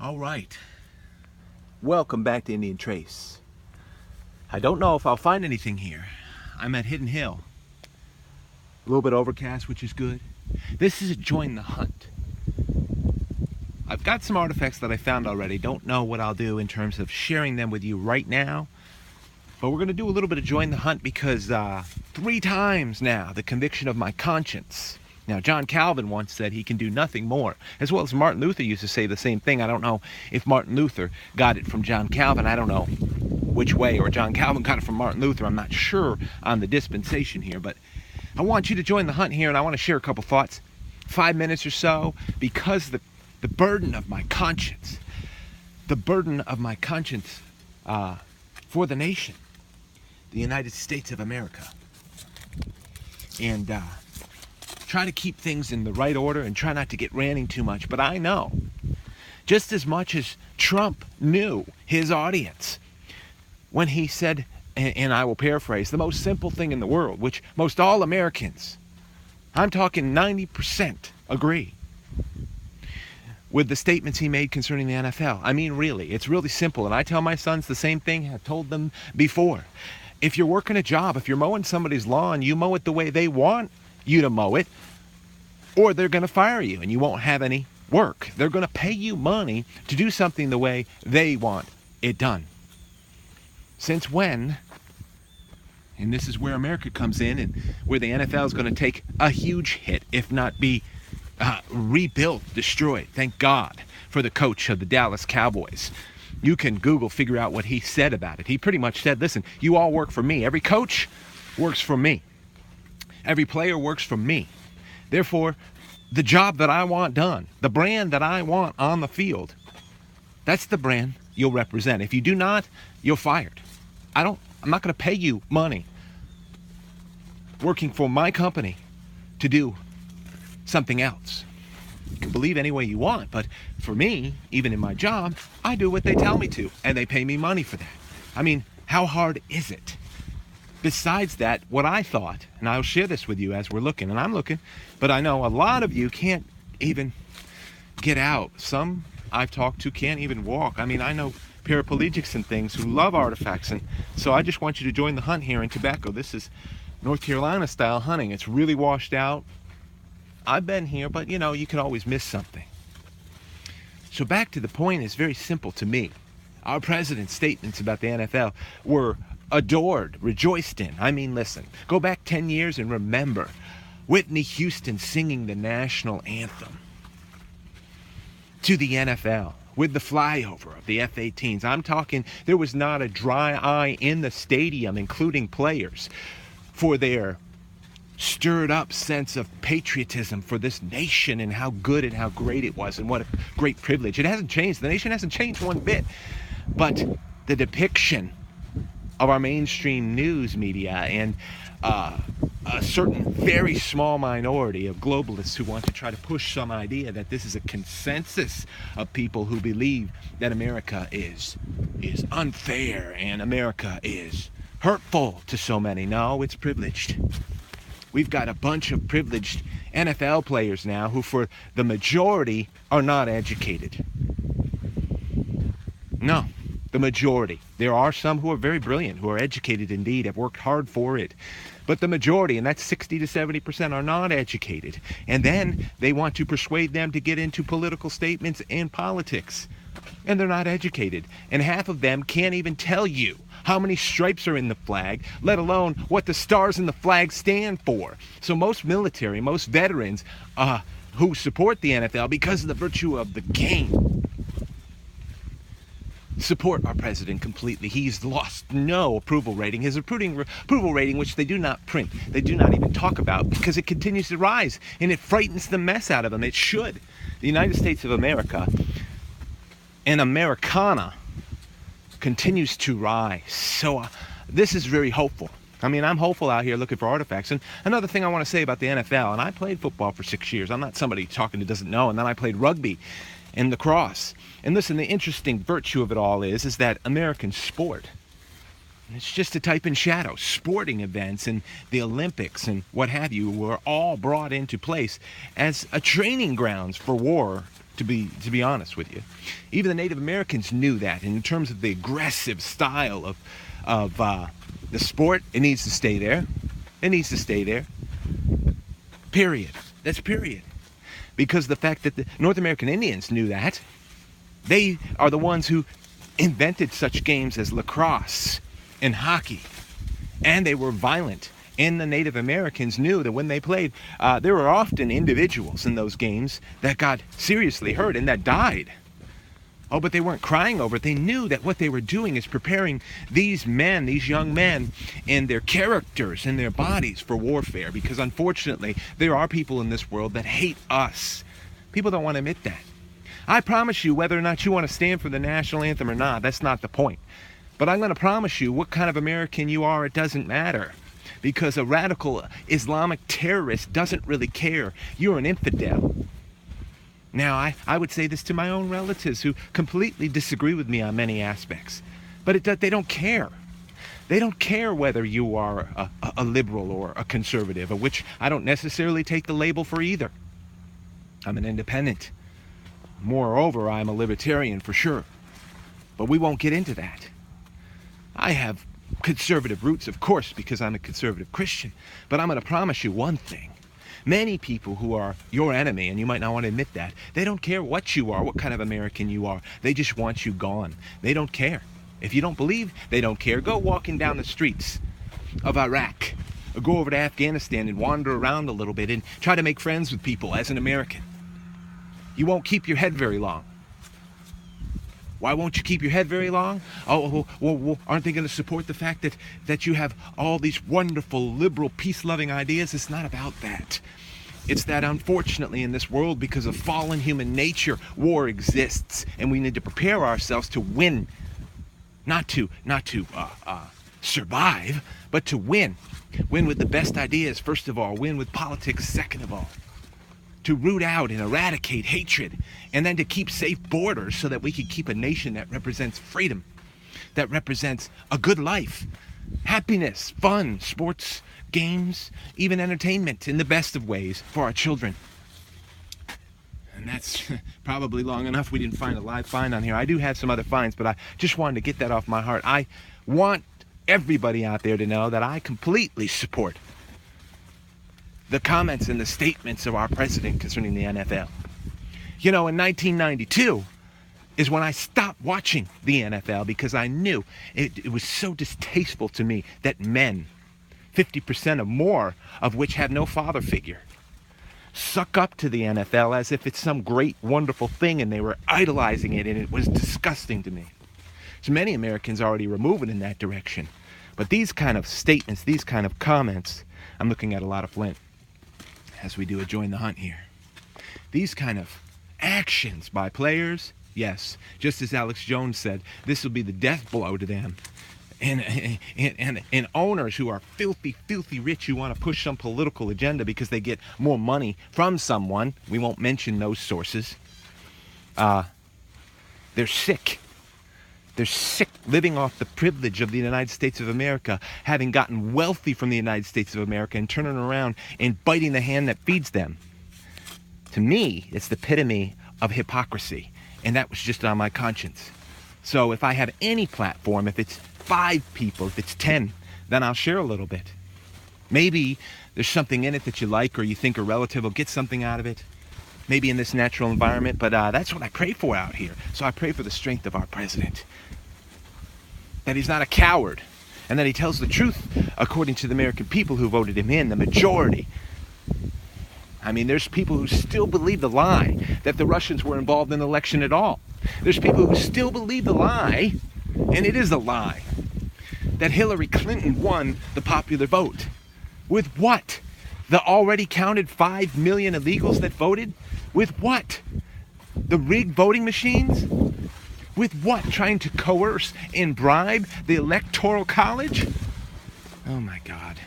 All right. Welcome back to Indian Trace. I don't know if I'll find anything here. I'm at Hidden Hill. A little bit overcast, which is good. This is a Join the Hunt. I've got some artifacts that I found already. Don't know what I'll do in terms of sharing them with you right now. But we're going to do a little bit of Join the Hunt because 3 times now, the conviction of my conscience. Now, John Calvin once said he can do nothing more, as well as Martin Luther used to say the same thing. I don't know if Martin Luther got it from John Calvin. I don't know which way, or John Calvin got it from Martin Luther. I'm not sure on the dispensation here, but I want you to join the hunt here, and I want to share a couple thoughts, 5 minutes or so, because the burden of my conscience, for the nation, the United States of America, and try to keep things in the right order and try not to get ranting too much. But I know, just as much as Trump knew his audience when he said, and I will paraphrase, the most simple thing in the world, which most all Americans, I'm talking 90%, agree with the statements he made concerning the NFL. I mean, really, it's really simple. And I tell my sons the same thing I've told them before. If you're working a job, if you're mowing somebody's lawn, you mow it the way they want you to mow it, or they're going to fire you and you won't have any work. They're going to pay you money to do something the way they want it done. Since when, and this is where America comes in and where the NFL is going to take a huge hit, if not be rebuilt, destroyed. Thank God for the coach of the Dallas Cowboys. You can Google, figure out what he said about it. He pretty much said, listen, you all work for me. Every coach works for me. Every player works for me. Therefore, the job that I want done, the brand that I want on the field, that's the brand you'll represent. If you do not, you're fired. I'm not going to pay you money working for my company to do something else. You can believe any way you want, but for me, even in my job, I do what they tell me to, and they pay me money for that. I mean, how hard is it? Besides that, what I thought, and I'll share this with you as we're looking, and I'm looking, but I know a lot of you can't even get out. Some I've talked to can't even walk. I mean, I know paraplegics and things who love artifacts, and so I just want you to join the hunt here in tobacco. This is North Carolina style hunting. It's really washed out. I've been here, but you know, you can always miss something. So back to the point is very simple to me. Our president's statements about the NFL were adored, rejoiced in. I mean, listen, go back 10 years and remember Whitney Houston singing the National Anthem to the NFL with the flyover of the F-18s. I'm talking, there was not a dry eye in the stadium, including players, for their stirred up sense of patriotism for this nation and how good and how great it was and what a great privilege. It hasn't changed. The nation hasn't changed one bit. But the depiction of our mainstream news media and a certain very small minority of globalists who want to try to push some idea that this is a consensus of people who believe that America is unfair and America is hurtful to so many. No, it's privileged. We've got a bunch of privileged NFL players now who, for the majority, are not educated. No, the majority. There are some who are very brilliant, who are educated indeed, have worked hard for it. But the majority, and that's 60 to 70%, are not educated. And then they want to persuade them to get into political statements and politics. And they're not educated. And half of them can't even tell you how many stripes are in the flag, let alone what the stars in the flag stand for. So most military, most veterans who support the NFL because of the virtue of the game, support our president completely. He's lost no approval rating. His approval rating, which they do not print, they do not even talk about, because it continues to rise, and it frightens the mess out of them. It should. The United States of America and Americana continues to rise. So this is very hopeful. I mean, I'm hopeful out here looking for artifacts. And another thing I want to say about the NFL, and I played football for 6 years. I'm not somebody talking who doesn't know. And then I played rugby and lacrosse. And listen, the interesting virtue of it all is that American sport, it's just a type in shadow. Sporting events and the Olympics and what have you were all brought into place as a training grounds for war to be honest with you. Even the Native Americans knew that. In terms of the aggressive style of the sport, it needs to stay there. It needs to stay there. Period. That's period. Because the fact that the North American Indians knew that, they are the ones who invented such games as lacrosse and hockey. And they were violent. And the Native Americans knew that when they played, there were often individuals in those games that got seriously hurt and that died. Oh, but they weren't crying over it. They knew that what they were doing is preparing these men, these young men, and their characters and their bodies for warfare. Because unfortunately, there are people in this world that hate us. People don't want to admit that. I promise you, whether or not you want to stand for the national anthem or not, that's not the point. But I'm going to promise you, what kind of American you are, it doesn't matter. Because a radical Islamic terrorist doesn't really care. You're an infidel. Now, I would say this to my own relatives who completely disagree with me on many aspects. But they don't care. They don't care whether you are a liberal or a conservative, of which I don't necessarily take the label for either. I'm an independent. Moreover, I'm a libertarian for sure. But we won't get into that. I have conservative roots, of course, because I'm a conservative Christian. But I'm going to promise you one thing. Many people who are your enemy, and you might not want to admit that, they don't care what you are, what kind of American you are. They just want you gone. They don't care. If you don't believe they don't care, go walking down the streets of Iraq, or go over to Afghanistan and wander around a little bit and try to make friends with people as an American. You won't keep your head very long. Why won't you keep your head very long? Oh, well, aren't they going to support the fact that you have all these wonderful, liberal, peace-loving ideas? It's not about that. It's that, unfortunately, in this world, because of fallen human nature, war exists, and we need to prepare ourselves to win. Not to survive, but to win. Win with the best ideas, first of all. Win with politics, second of all. To root out and eradicate hatred, and then to keep safe borders so that we can keep a nation that represents freedom, that represents a good life, happiness, fun, sports, games, even entertainment in the best of ways for our children. And that's probably long enough. We didn't find a live find on here. I do have some other finds, but I just wanted to get that off my heart. I want everybody out there to know that I completely support the comments and the statements of our president concerning the NFL. You know, in 1992 is when I stopped watching the NFL because I knew it was so distasteful to me that men, 50% or more of which have no father figure, suck up to the NFL as if it's some great, wonderful thing, and they were idolizing it, and it was disgusting to me. So many Americans already are moving in that direction. But these kind of statements, these kind of comments, I'm looking at a lot of Flint as we do a join the hunt here. These kind of actions by players, yes, just as Alex Jones said, this will be the death blow to them. And owners who are filthy rich who want to push some political agenda because they get more money from someone, we won't mention those sources, they're sick. They're sick living off the privilege of the United States of America, having gotten wealthy from the United States of America and turning around and biting the hand that feeds them. To me, it's the epitome of hypocrisy, and that was just on my conscience. So if I have any platform, if it's 5 people, if it's 10, then I'll share a little bit. Maybe there's something in it that you like or you think a relative will get something out of it. Maybe in this natural environment, but that's what I pray for out here. So I pray for the strength of our president. That he's not a coward, and that he tells the truth according to the American people who voted him in, the majority. I mean, there's people who still believe the lie that the Russians were involved in the election at all. There's people who still believe the lie, and it is a lie, that Hillary Clinton won the popular vote. With what? The already counted 5 million illegals that voted? With what? The rigged voting machines? With what? Trying to coerce and bribe the Electoral College? Oh my God.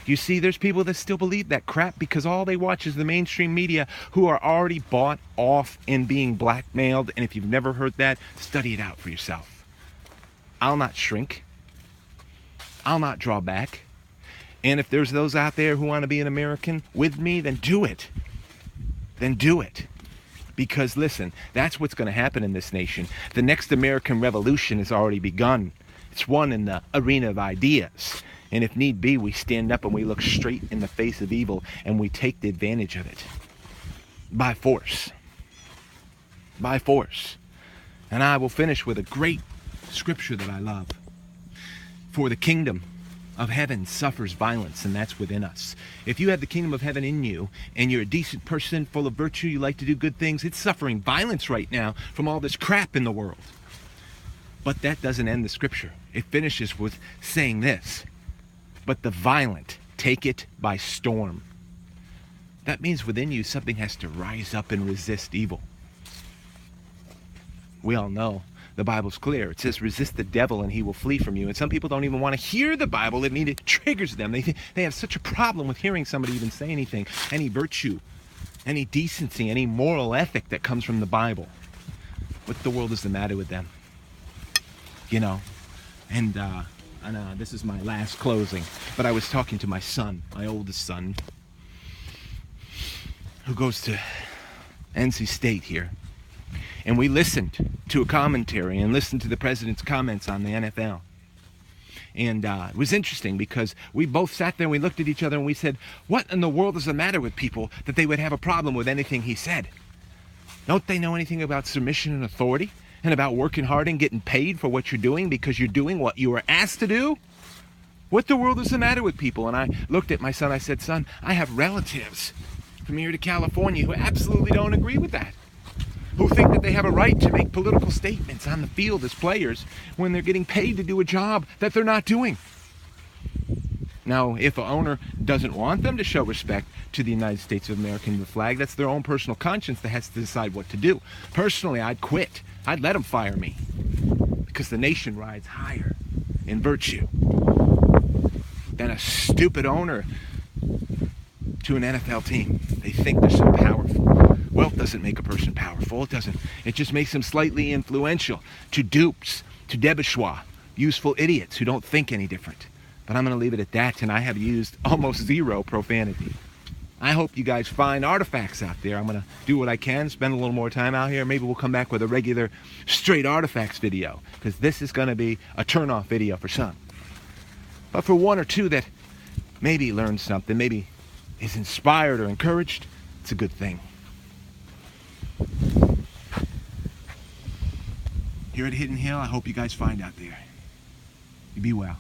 You see, there's people that still believe that crap because all they watch is the mainstream media who are already bought off and being blackmailed. And if you've never heard that, study it out for yourself. I'll not shrink. I'll not draw back. And if there's those out there who want to be an American with me, then do it. Then do it. Because listen, that's what's going to happen in this nation. The next American Revolution has already begun. It's won in the arena of ideas. And if need be, we stand up and we look straight in the face of evil and we take the advantage of it. By force. By force. And I will finish with a great scripture that I love. For the kingdom of heaven suffers violence, and that's within us. If you have the kingdom of heaven in you, and you're a decent person, full of virtue, you like to do good things, it's suffering violence right now from all this crap in the world. But that doesn't end the scripture. It finishes with saying this, but the violent take it by storm. That means within you, something has to rise up and resist evil. We all know the Bible's clear. It says, resist the devil and he will flee from you. And some people don't even want to hear the Bible. It triggers them. They have such a problem with hearing somebody even say anything, any virtue, any decency, any moral ethic that comes from the Bible. What the world is the matter with them? You know, and this is my last closing, but I was talking to my son, my oldest son, who goes to NC State here. And we listened to a commentary and listened to the president's comments on the NFL. And it was interesting because we both sat there and we looked at each other and we said, what in the world is the matter with people that they would have a problem with anything he said? Don't they know anything about submission and authority and about working hard and getting paid for what you're doing because you're doing what you were asked to do? What the world is the matter with people? And I looked at my son, I said, son, I have relatives from here to California who absolutely don't agree with that. Who think that they have a right to make political statements on the field as players when they're getting paid to do a job that they're not doing. Now, if an owner doesn't want them to show respect to the United States of America and the flag, that's their own personal conscience that has to decide what to do. Personally, I'd quit. I'd let them fire me because the nation rides higher in virtue than a stupid owner to an NFL team. They think they're so powerful. Wealth doesn't make a person powerful. It doesn't. It just makes them slightly influential to dupes, to debauchees, useful idiots who don't think any different. But I'm going to leave it at that, and I have used almost zero profanity. I hope you guys find artifacts out there. I'm going to do what I can, spend a little more time out here. Maybe we'll come back with a regular straight artifacts video, because this is going to be a turn-off video for some. But for one or two that maybe learned something, maybe is inspired or encouraged, it's a good thing. Here at Hidden Hill, I hope you guys find out there. You be well.